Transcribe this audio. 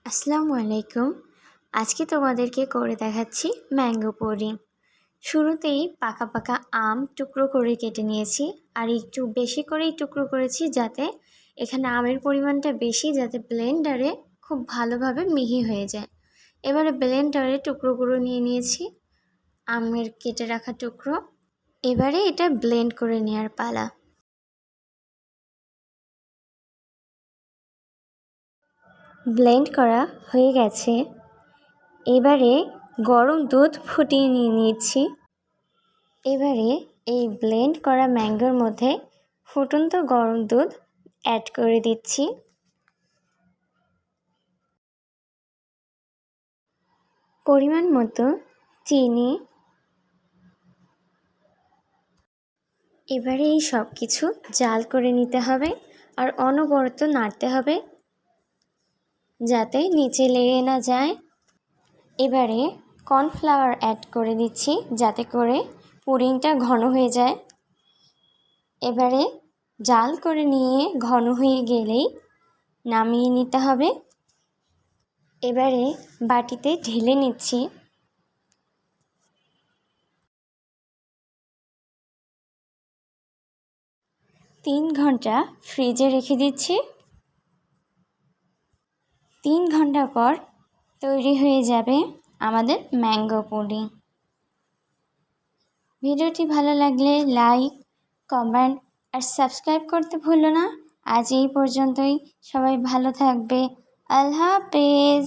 আসসালামু আলাইকুম। আজকে তোমাদেরকে করে দেখাচ্ছি ম্যাঙ্গো পুডিং। শুরুতেই পাকা পাকা আম টুকরো করে কেটে নিয়েছি, আর একটু বেশি করেই টুকরো করেছি যাতে এখানে আমের পরিমাণটা বেশি, যাতে ব্লেন্ডারে খুব ভালোভাবে মিহি হয়ে যায়। এবারে ব্লেন্ডারে টুকরোগুলো নিয়ে নিয়েছি, আমের কেটে রাখা টুকরো। এবারে এটা ব্লেন্ড করে নেওয়ার পালা। ব্লেন্ড করা হয়ে গেছে। এবারে গরম দুধ ফুটিয়ে নিয়ে নিচ্ছি। এবারে এই ব্লেন্ড করা ম্যাঙ্গোর মধ্যে ফুটন্ত গরম দুধ অ্যাড করে দিচ্ছি। পরিমাণ মতো চিনি। এবারে এই সব কিছু জাল করে নিতে হবে, আর অনবরত নাড়তে হবে যাতে নিচে লেগে না যায়। এবারে কর্নফ্লাওয়ার অ্যাড করে দিচ্ছি যাতে করে পুডিংটা ঘন হয়ে যায়। এবারে জাল করে নিয়ে ঘন হয়ে গেলেই নামিয়ে নিতে হবে। এবারে বাটিতে ঢেলে নিচ্ছি। তিন ঘন্টা ফ্রিজে রেখে দিচ্ছি। 3 ঘন্টা পর তৈরি হয়ে যাবে আমাদের ম্যাঙ্গো পুডিং। ভিডিওটি ভালো লাগলে লাইক, কমেন্ট আর সাবস্ক্রাইব করতে ভুলো না। আজ এই পর্যন্তই। সবাই ভালো থাকবে। আল্লাহ হাফেজ।